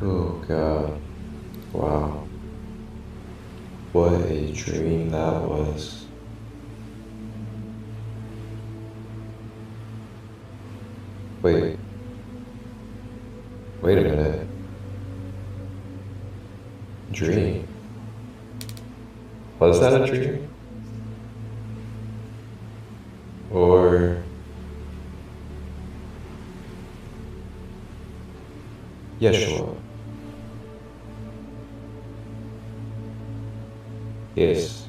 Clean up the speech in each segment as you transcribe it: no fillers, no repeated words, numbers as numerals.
Oh God, wow. What a dream that was. Wait a minute. Dream? Was that a dream? Or Yeshua? Yes.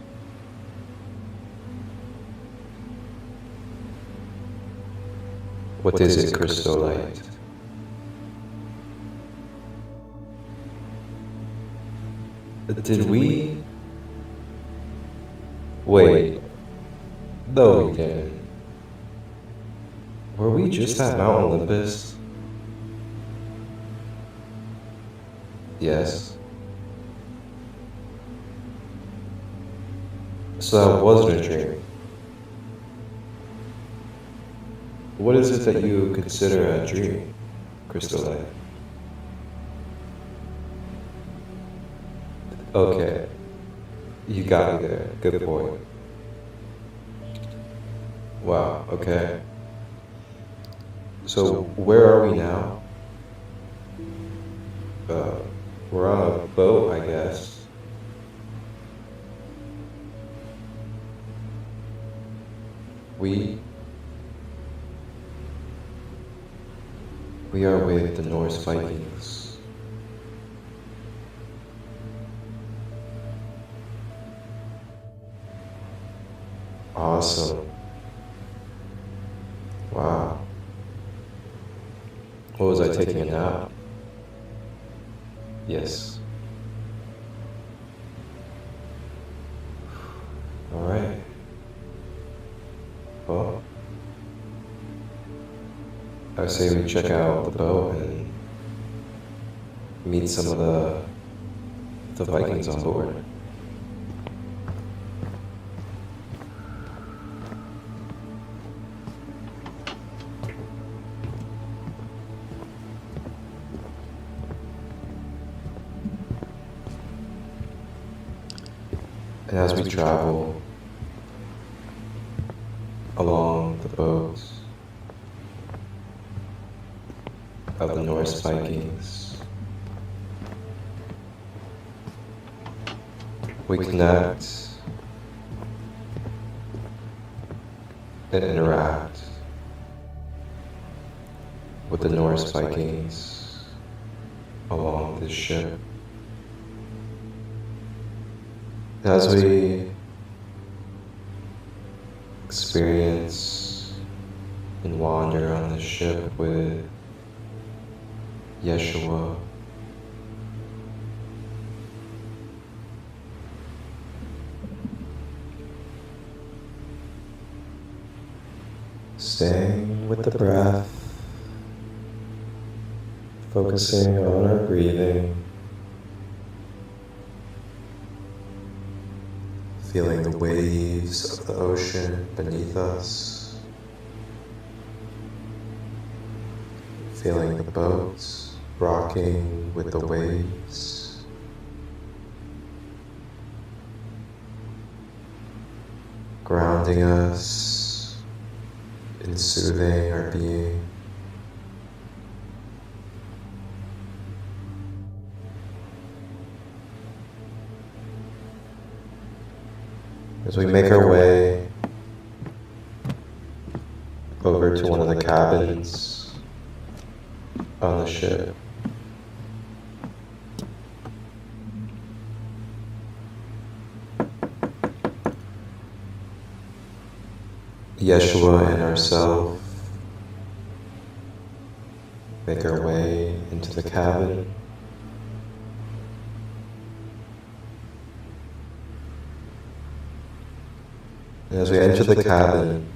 What is it, crystal light? Did we? Wait. No, we didn't. Were we just at Mount Olympus? Yes. So that wasn't a dream. What is it that you consider a dream, Crystal Light? Okay. You got me there. Good point. Wow, okay. So where are we now? We're on a boat, I guess. We are with the Norse Vikings. Awesome. Wow. What was I taking a nap? Yes. All right. Well, I say we check out the boat and meet some of the Vikings on board. And as we travel along the boat of the Norse Vikings, we connect and interact with the Norse Vikings along this ship. As we experience and wander on this ship with Yeshua, staying with the breath, focusing on our breathing, feeling the waves of the ocean beneath us, feeling the boats rocking with the waves, grounding us and soothing our being. As we make our way over to one of the cabins on the ship, Yeshua and ourselves make our way into the cabin. And as we enter the cabin,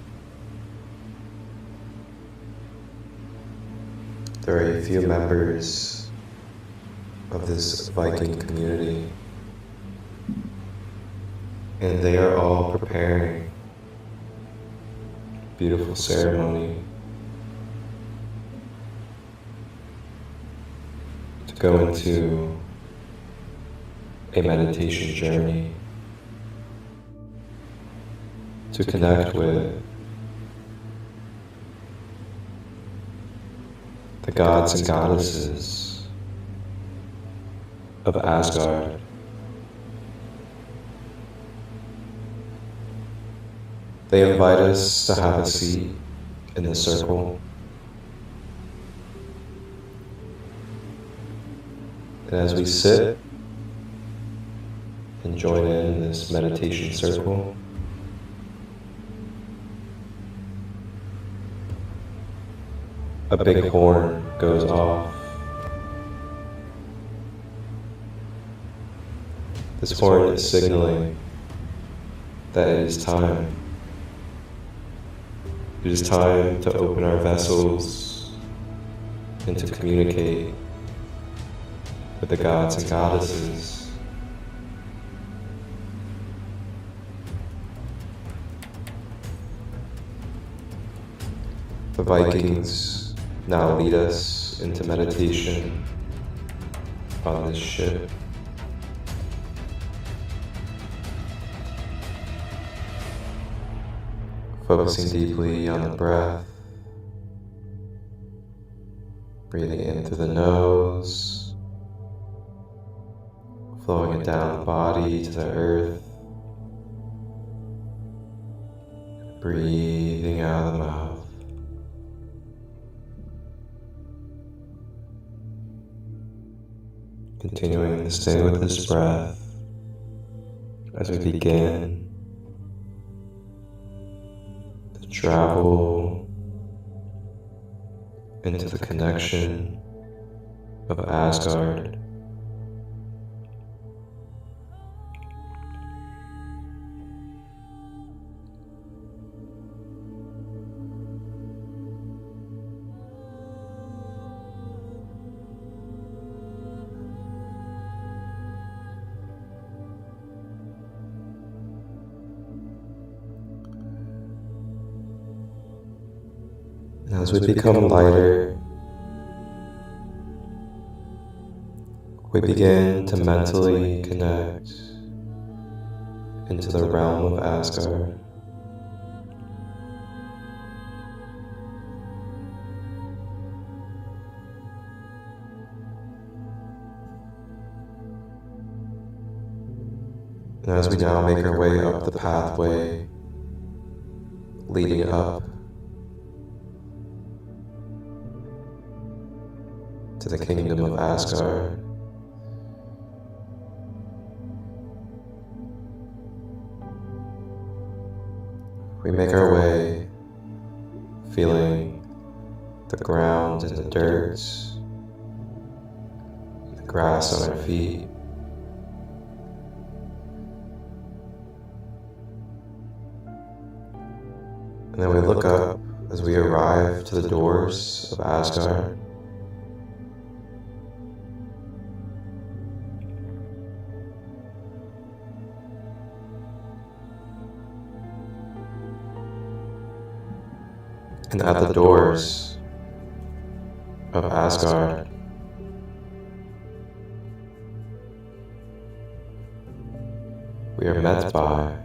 there are a few members of this Viking community, and they are all preparing a beautiful ceremony to go into a meditation journey to connect with the gods and goddesses of Asgard. They invite us to have a seat in the circle. And as we sit and join in this meditation circle, a big horn goes off. This horn is signaling that it is time. It is time to open our vessels and to communicate with the gods and goddesses. The Vikings now lead us into meditation on this ship. Focusing deeply on the breath, breathing in through the nose, flowing it down the body to the earth, breathing out of the mouth. Continuing to stay with this breath as we begin to travel into the connection of Asgard. And as we become lighter, we begin to mentally connect into the realm of Asgard. And as we now make our way up the pathway leading up to the kingdom of Asgard, we make our way feeling the ground and the dirt, the grass on our feet. And then we look up as we arrive to the doors of Asgard. And at the doors of Asgard, we are met by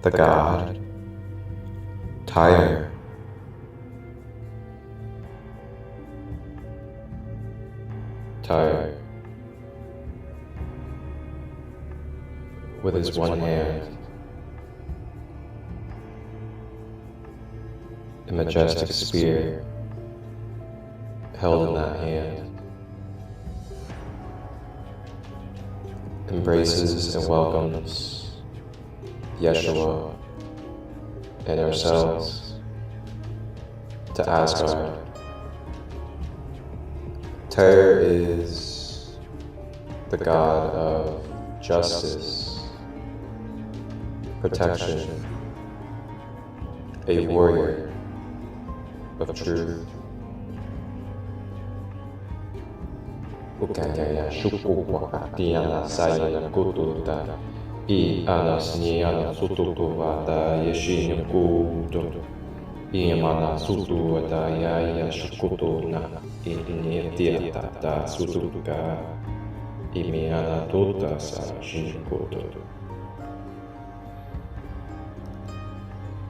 the god Tyr. Tyr, with his one hand, a majestic spear held in that hand, embraces and welcomes Yeshua and ourselves to Asgard. Tyr is the god of justice, protection, a warrior of truth. Gaia shuku wakatiana sayana kututa I anasniana sututuva da yeshin kutu Iamana sutu ataya shukuto na inietia ta sutuka imiana tota sa shinkoto.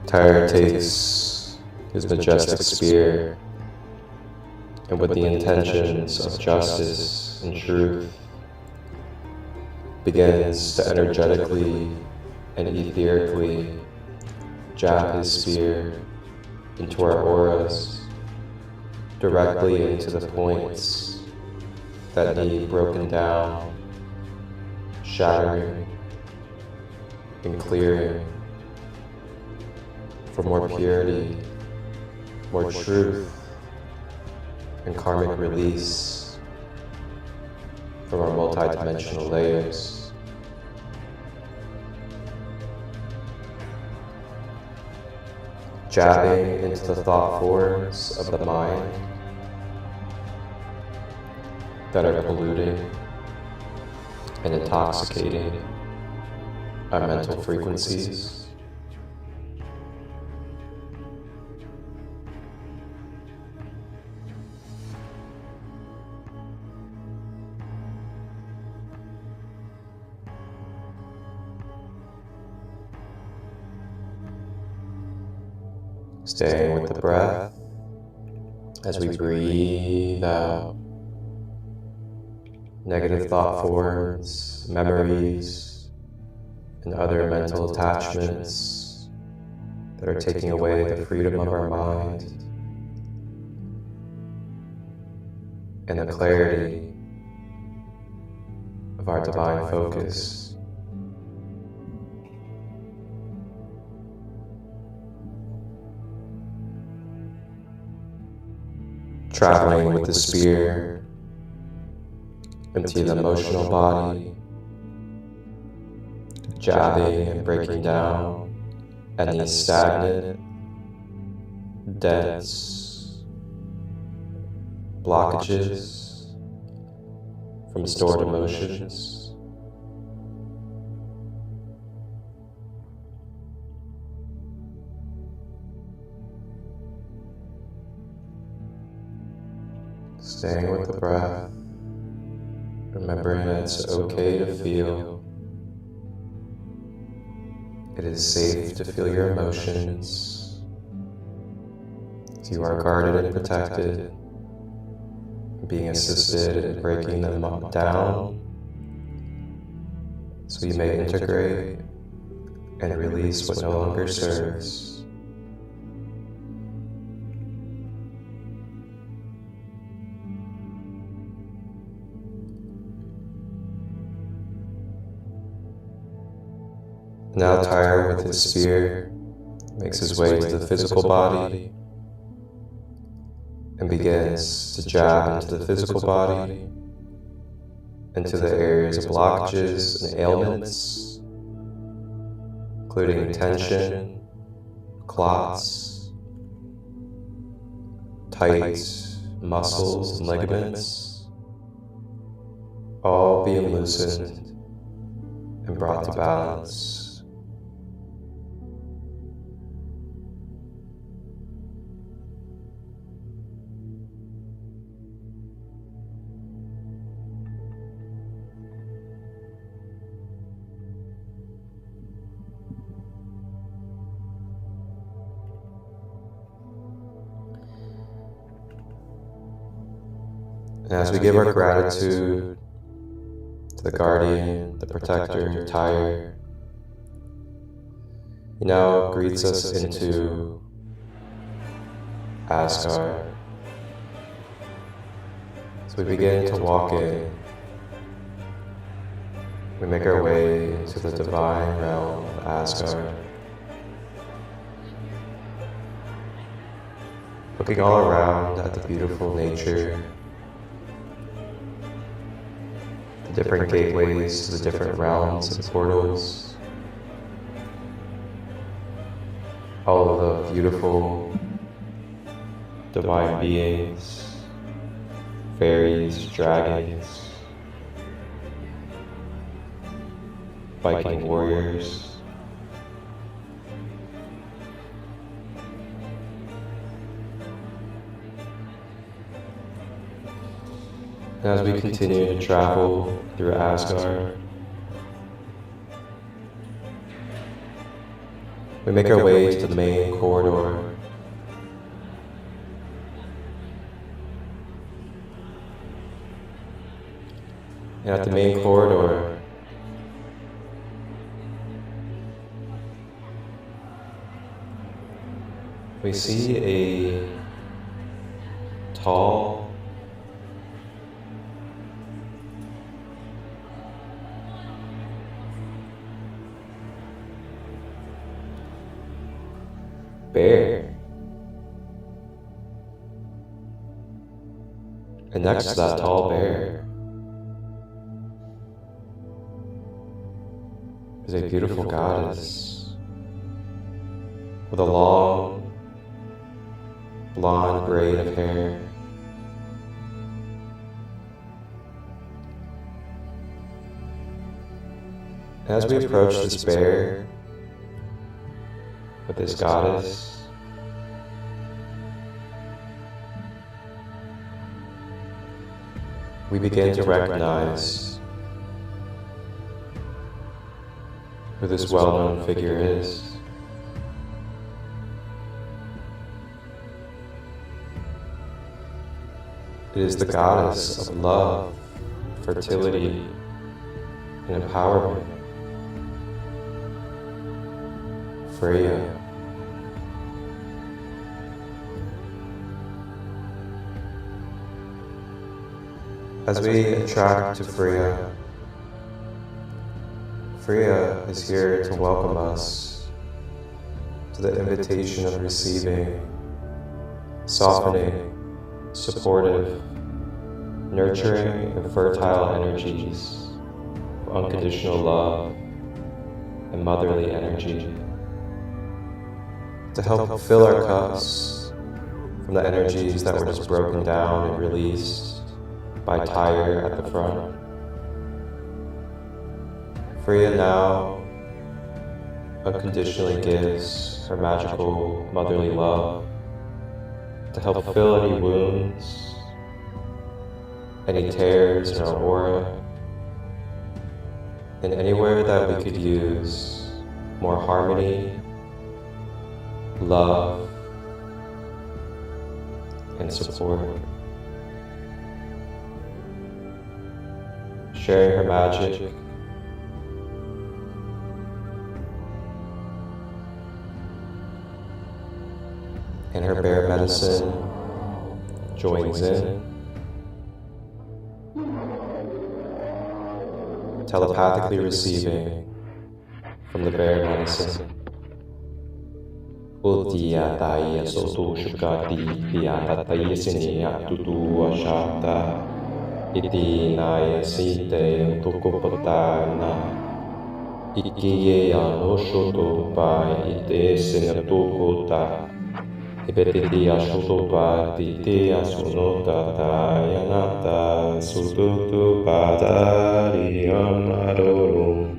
Tyre takes his majestic spear and with the intentions of justice and truth begins to energetically and etherically jab his spear into our auras, directly into the points that need broken down, shattering, and clearing for more purity, more truth, and karmic release from our multidimensional layers. Jabbing into the thought forms of the mind that are polluting and intoxicating our mental frequencies. Staying with the breath as we breathe out negative thought forms, memories, and other mental attachments that are taking away the freedom of our mind and the clarity of our divine focus. Traveling with the spear into the emotional body, jabbing and breaking down any stagnant, dense blockages from stored emotions. Staying with the breath, remembering that it's okay to feel. It is safe to feel your emotions. You are guarded and protected, being assisted in breaking them down so you may integrate and release what no longer serves. Now Tyre with his spear makes his way to the physical body and begins to jab into the physical body, into the areas of blockages and ailments, including tension, clots, tight muscles and ligaments, all being loosened and brought to balance. And as we give our gratitude to the guardian, the protector, Tyre, he now greets us into Asgard. So we begin to walk in. We make our way into the divine realm of Asgard. Looking all around at the beautiful nature, different gateways to the different realms and portals, all of the beautiful divine beings, fairies, dragons, Viking warriors, And as we continue to travel through Asgard, we make our way to the main corridor. And at the main corridor, we see a tall, bear. And next to that tall bear is a beautiful goddess with a long, blonde braid of hair. As we approach this bear with this goddess, we begin to recognize who this well-known figure is. It is the goddess of love, fertility, and empowerment, Freyja. As we attract to Freyja, Freyja is here to welcome us to the invitation of receiving, softening, supportive, nurturing, and fertile energies of unconditional love and motherly energy to help fill our cups from the energies that were just broken down and released by Tyre at the front. Freyja now unconditionally gives her magical motherly love to help fill any wounds, any tears in our aura, and anywhere that we could use more harmony, love, and support. Sharing her magic and her bear medicine joins in, telepathically receiving from the bear medicine. Utia Daya Sotu Shukati Piatataya Sinia Tutu Ashata Iti Naya Site Tukupatana Ikiye Anoshoto Pai Ite Sinatukuta Ibetiti Ashutopa Titi Asunota Tayanata Sututu Padari Amadorum.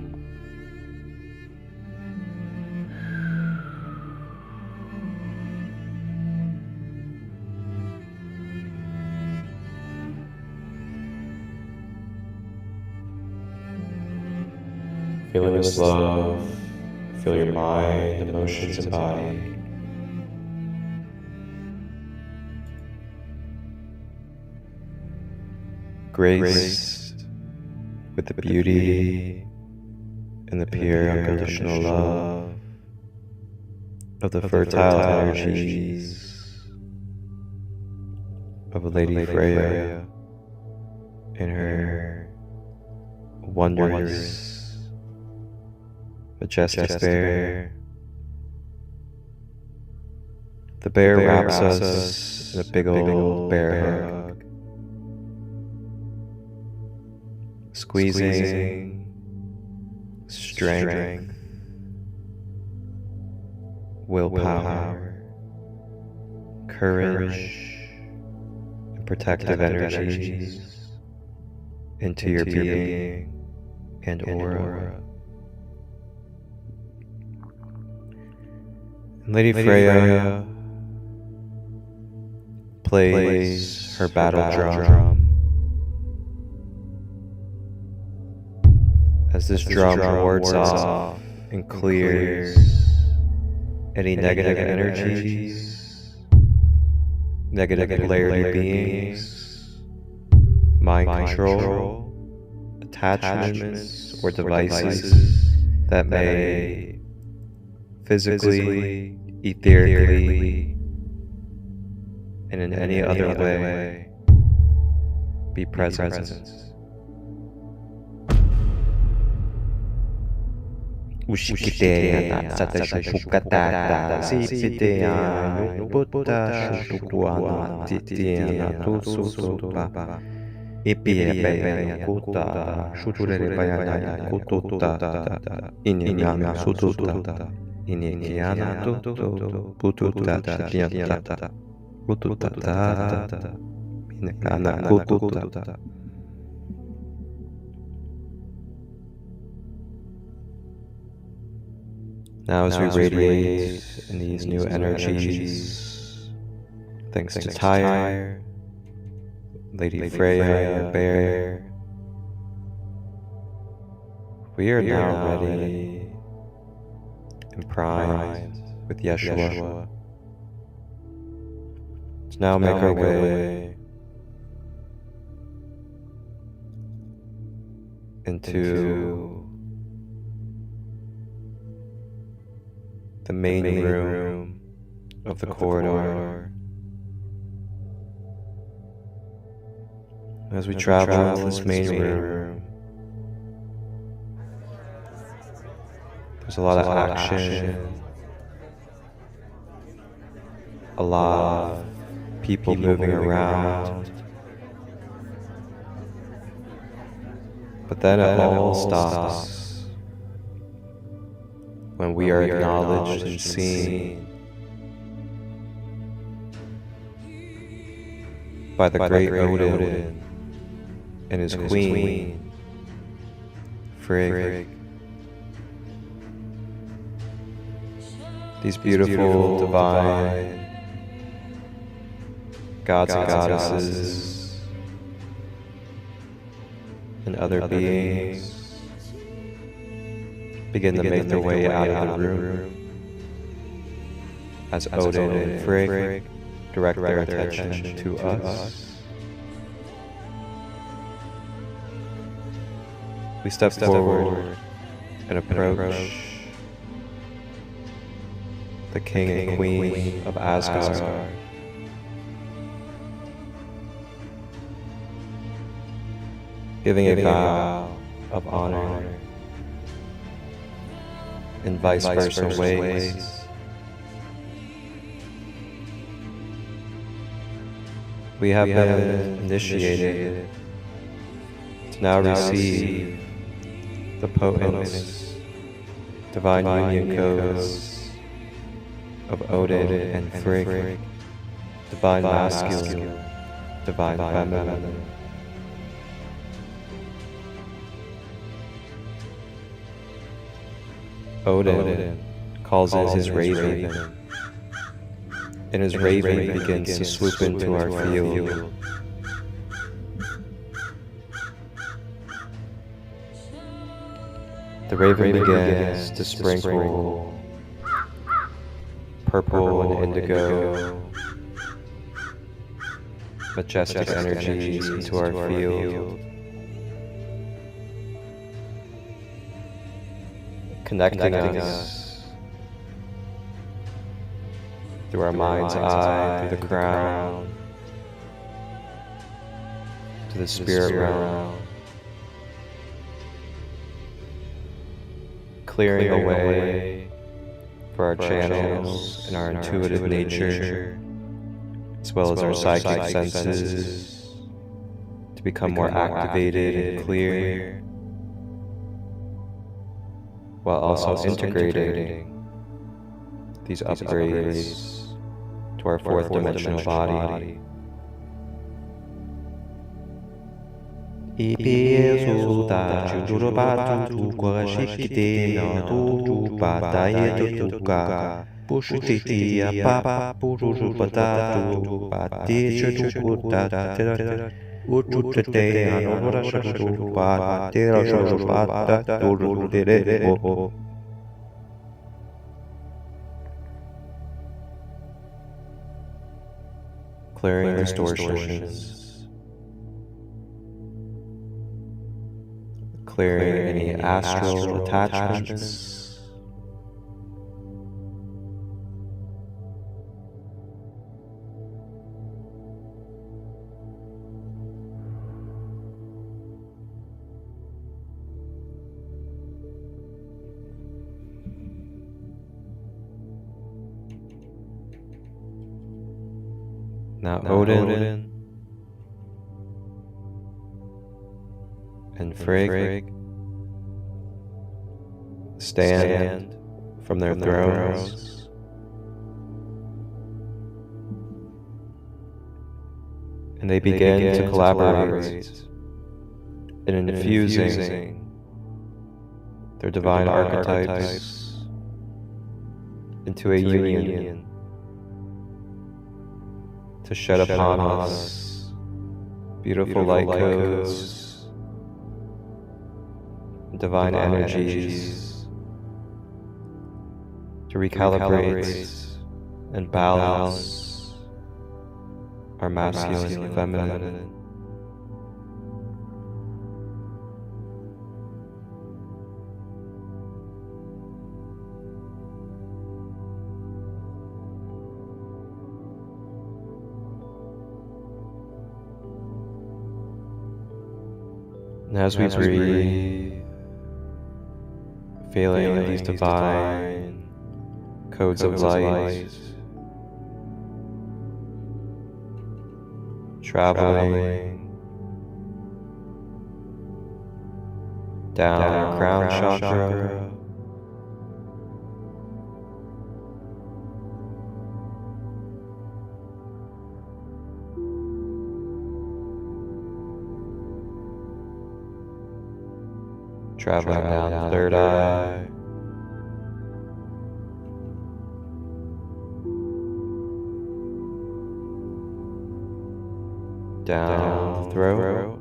Feeling this love, feel your mind, emotions, and body. Graced with the beauty and the pure unconditional love of the fertile energies of Lady Freyja and her wondrous, majestic bear. The bear wraps us in a big old bear hug, squeezing strength, willpower, courage, and protective energies into your being and aura. Lady Freyja plays her battle drum as this drum wards off and clears any negative energies, negative polarity beings, mind control, attachments, or devices that may physically, etherically, and in any other way be present. Ushikiteana Satashukatata Sipiteana Nuputta Shutuana Titiana Tusutupa Epiepea Kuta Shuturebayana Kututa Iniana Sututa Iniana Tutu Pututa Tiata Pututa Minekana Kututa. Now as we radiate in these new energies, thanks to Tyre, Lady Freyja, Bear, we are now ready and primed with Yeshua to now make our way into the main room of the corridor. As we travel into this main room, there's a lot of action, a lot of people moving around, but then it all stops when we are acknowledged and seen by the great Odin and his queen, Freyja. These beautiful, divine gods and goddesses and other beings begin to make their way out of the room as Odin and Freyja direct their attention to us. We step forward and approach the king and queen of Asgard, giving a vow of honor in vice versa ways. We have been initiated to now receive the potent divine union codes of Odin and Freyja, divine masculine, divine feminine. Odin calls in his raven, and his raven begins to swoop into our field. The raven begins to sprinkle purple and indigo majestic energies into our field, connecting us through our mind's eye, through the crown, to the spirit realm, clearing a way for our channels and our intuitive nature, as well as our psychic senses, to become more activated and clear, while also integrating these upgrades to our fourth dimensional body. Utute anora shupa tera shupata duru. Clearing distortions, clearing any astral attachments, now Odin and Freyja stand from their thrones and they begin to collaborate in infusing their divine archetypes into a union to shed upon us beautiful light codes, divine energies, to recalibrate and balance our masculine and feminine. And as we breathe, feeling these divine codes of light traveling down our crown chakra, traveling down the third eye, down the throat,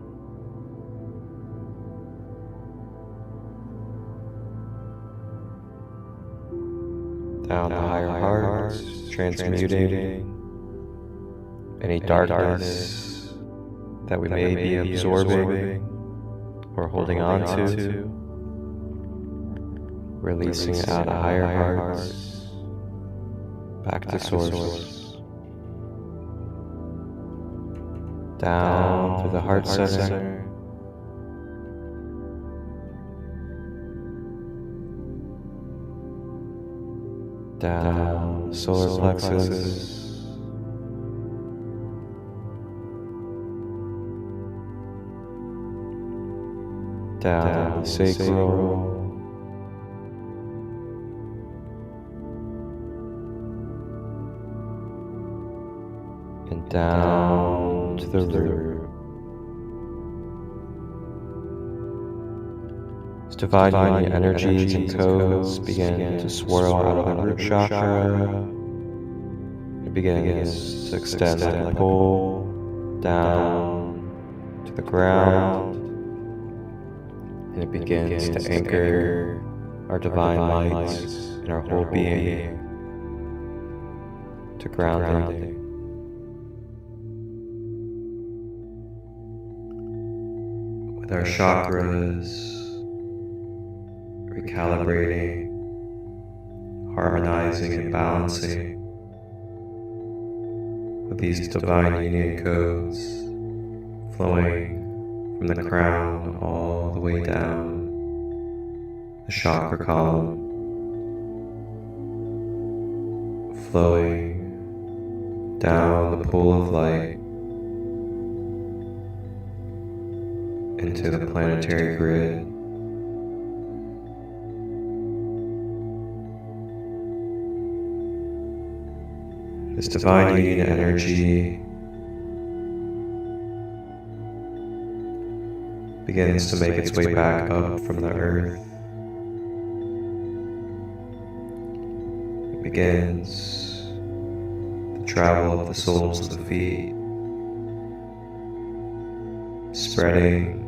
down the higher heart, transmuting any darkness that we may be absorbing or holding on to, releasing it out of higher hearts, back to source, down to the heart center, down the solar plexus, down the sacral, and down to the root. As divine union energies and codes begin to swirl out of the root chakra, it begins to extend like a pole down to the ground. And it begins to anchor our divine light in our whole being to grounding. With our chakras recalibrating, harmonizing and balancing with these divine union codes flowing from the crown all the way down the chakra column, flowing down the pool of light into the planetary grid. This divine union energy begins to make its way back up from the earth. It begins the travel of the soles of the feet, spreading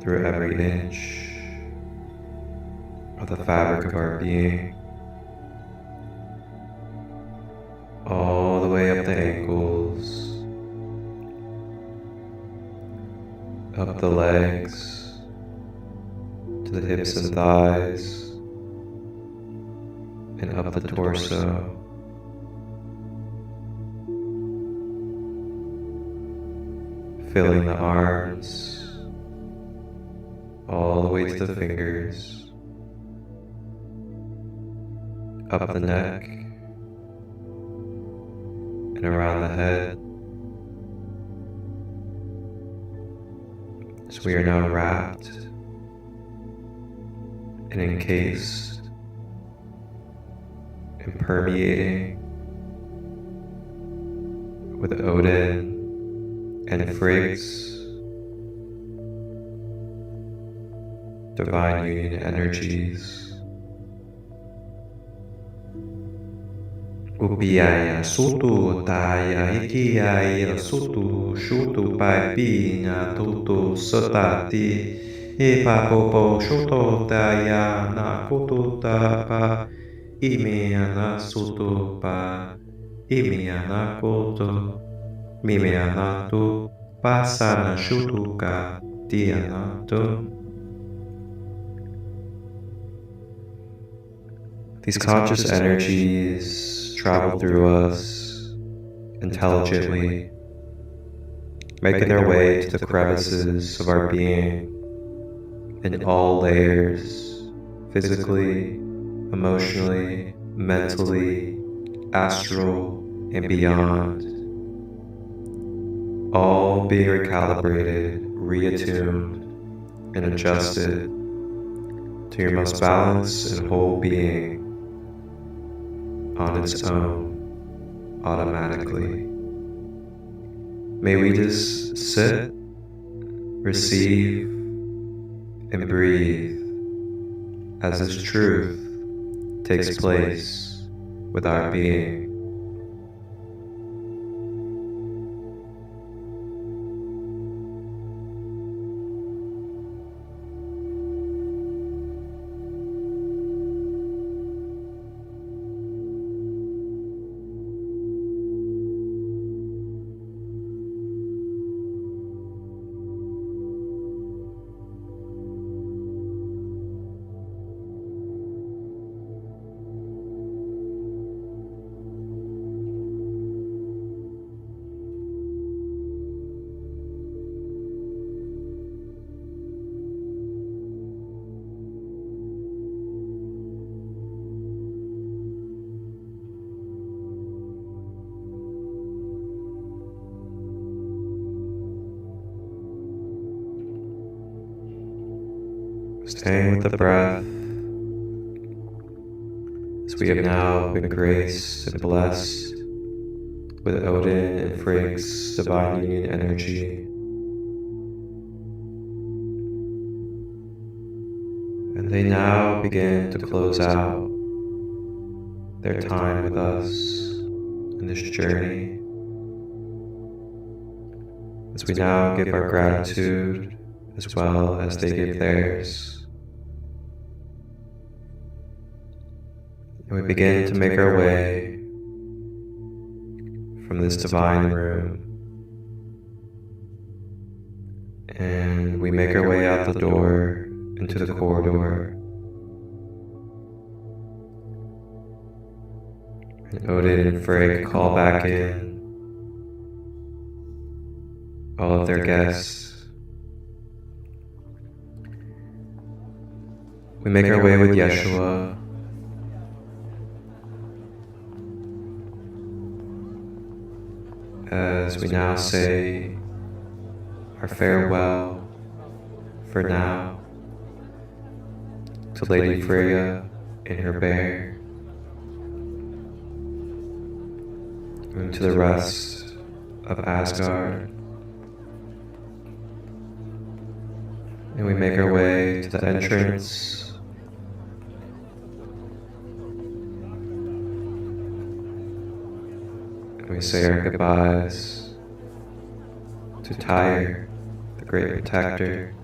through every inch of the fabric of our being, all the way up the ankles, up the legs, to the hips and thighs, and up the torso. Filling the arms all the way to the fingers, up the neck and around the head. So we are now wrapped and encased and permeating with Odin and Freyja's divine union energies. Upiaya sutu taya ikiaya sutu shutu paipina tutu sotati ipa popo shuto taya na kutu tapa imiana sutu pa imiana kutu mimiana tu pasana shutuka tiana tu. These conscious energies travel through us intelligently, making their way to the crevices of our being in all layers, physically, emotionally, mentally, astral, and beyond, all being recalibrated, reattuned, and adjusted to your most balanced and whole being on its own, automatically. May we just sit, receive, and breathe as this truth takes place with our being. Staying with the breath, as we have now been graced and blessed with Odin and Freyja's divine union energy. And they now begin to close out their time with us in this journey, as we now give our gratitude as well as they give theirs. And we begin to make our way from this divine room. And we make our way out the door into the corridor. And Odin and Freyja call back in all of their guests. We make our way with Yeshua. As we now say our farewell for now to Lady Freyja and her bear, and to the rest of Asgard. And we make our way to the entrance and we say our goodbyes to Tyre, the great protector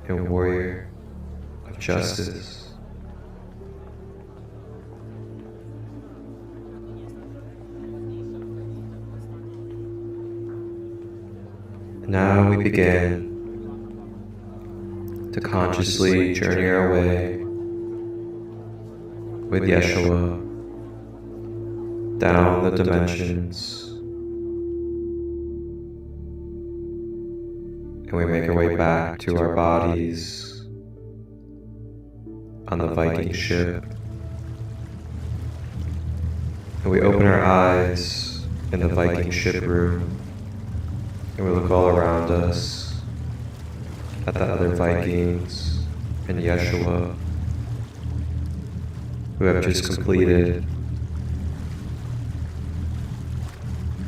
and warrior of justice. Now we begin to consciously journey our way with Yeshua down the dimensions, and we make our way back to our bodies on the Viking ship, and we open our eyes in the Viking ship room, and we look all around us at the other Vikings and Yeshua who have just completed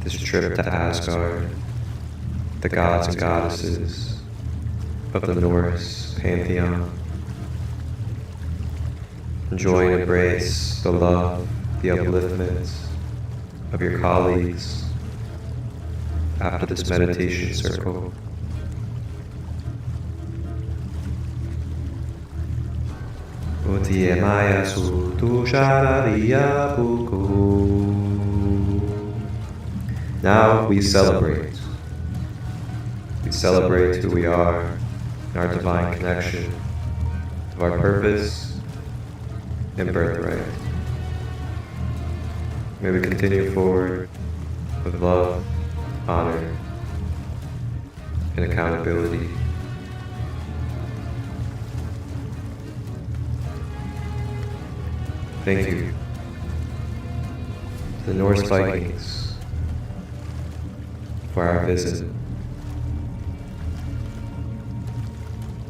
this trip to Asgard, the gods and goddesses of the Norse pantheon. Enjoy and embrace the love, the upliftment of your colleagues after this meditation circle. Maya Sutu Shararia Buku. Now we celebrate. We celebrate who we are and our divine connection of our purpose and birthright. May we continue forward with love, honor, and accountability. Thank you to the Norse Vikings for our visit.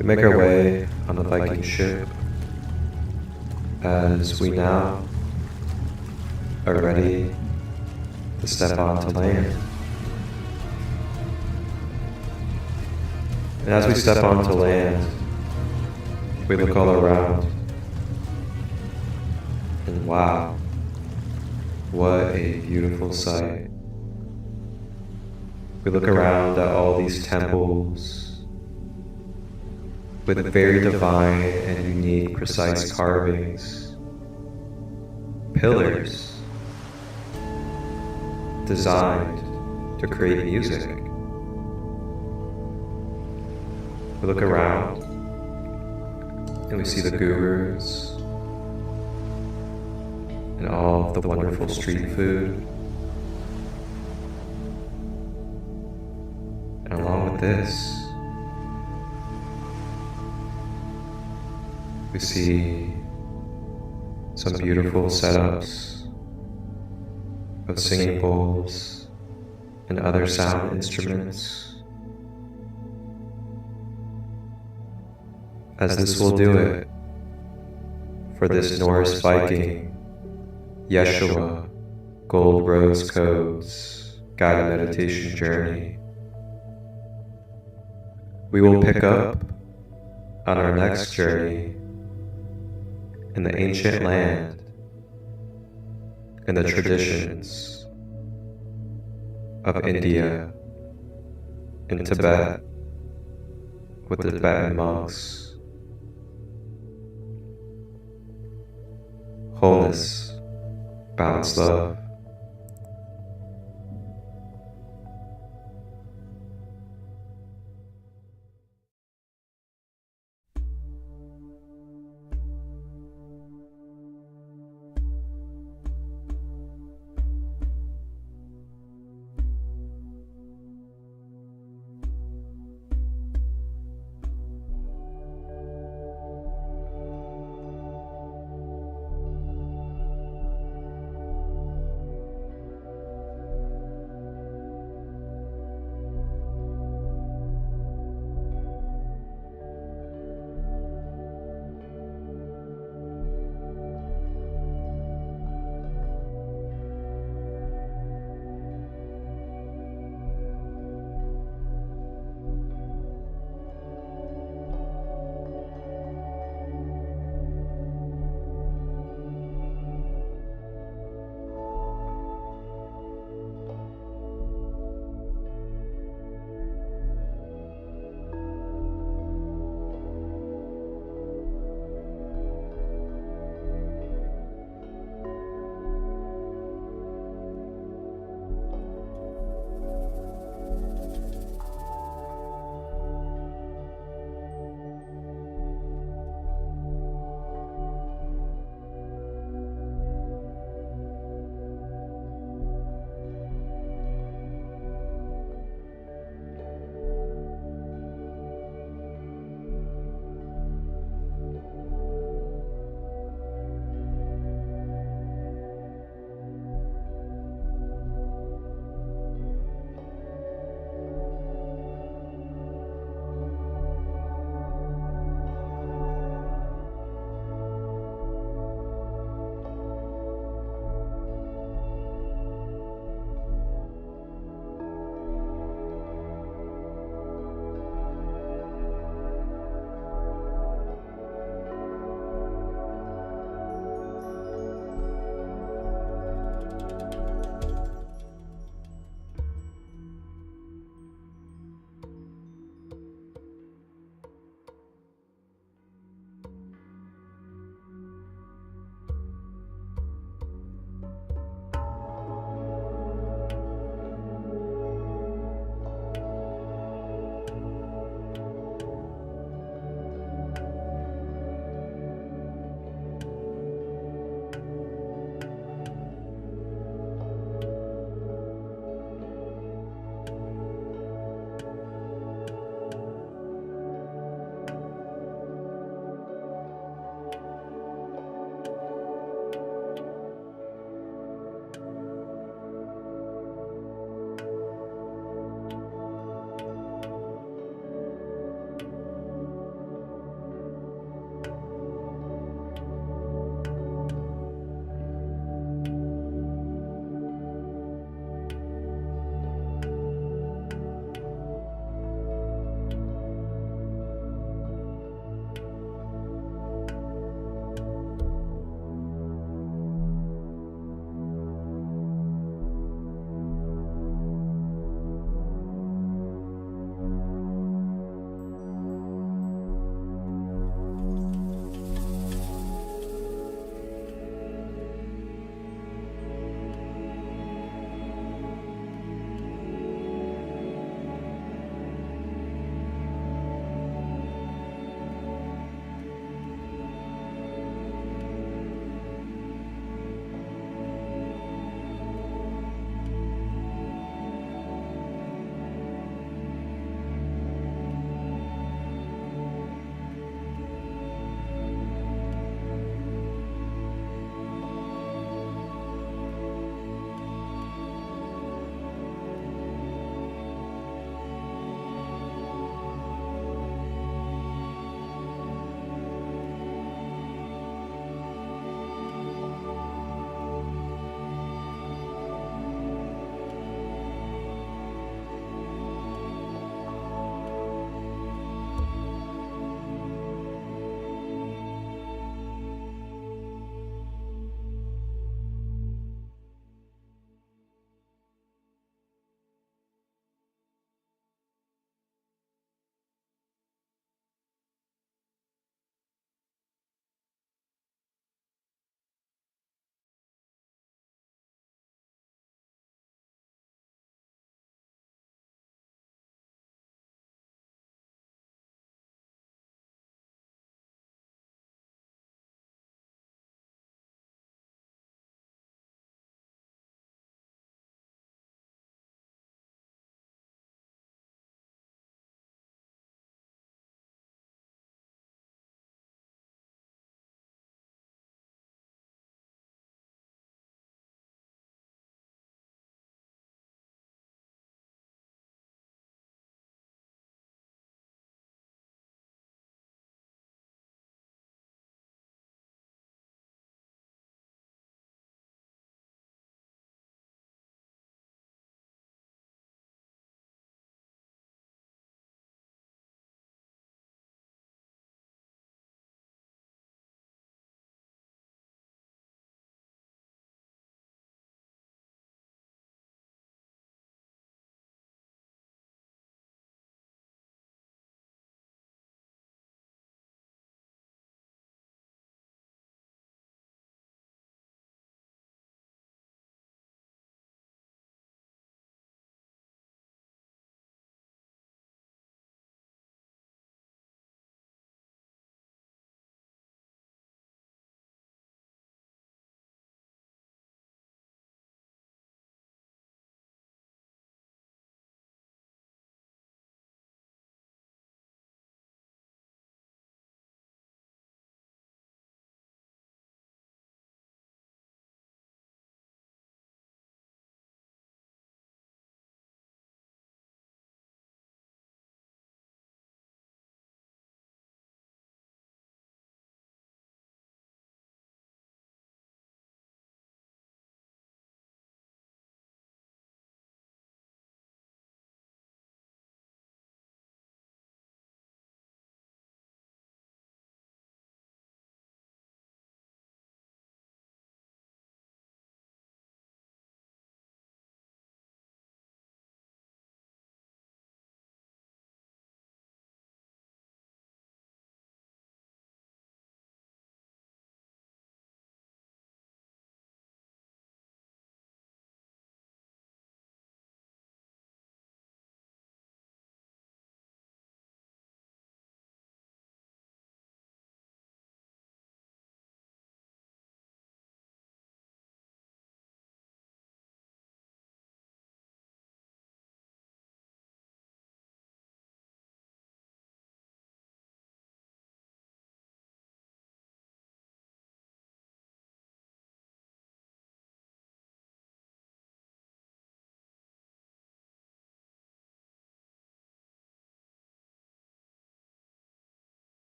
We make our way on the Viking ship as we now are ready to step onto land. And as we step onto land, we look all around. And wow, what a beautiful sight. We look around at all these temples with very divine and unique, precise carvings, pillars designed to create music. We look around and we see the gurus and all of the wonderful street food. And along with this, we see some beautiful setups of singing bowls and other sound instruments. As this will do it for this Norse Viking Yeshua Gold Rose Codes guided meditation journey. We will pick up on our next journey in the ancient land and the traditions of India and Tibet with the Tibetan monks. Wholeness, balanced love,